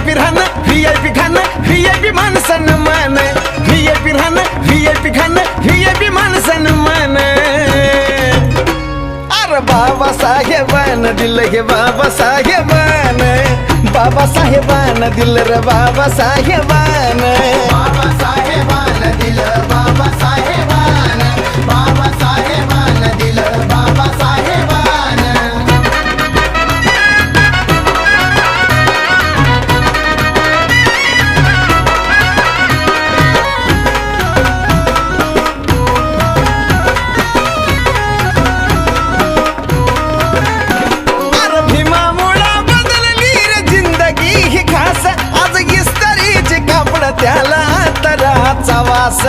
VIP राहणं VIP खाणं VIP मान सन्मान VIP राहणं VIP खाणं VIP मान सन्मान अरे बाबासाहेबान दिलं हे बाबासाहेबान बाबासाहेबान दिलं रे बाबासाहेबान बाबासाहेबान दिलं बाबासाहेबान बाबासाहेबान दिलं बाबासाहेबान अरे भीमामुळं बदलली रे जिंदगी ही खास आज इस्त्रीचे कापड त्याला तराचा वास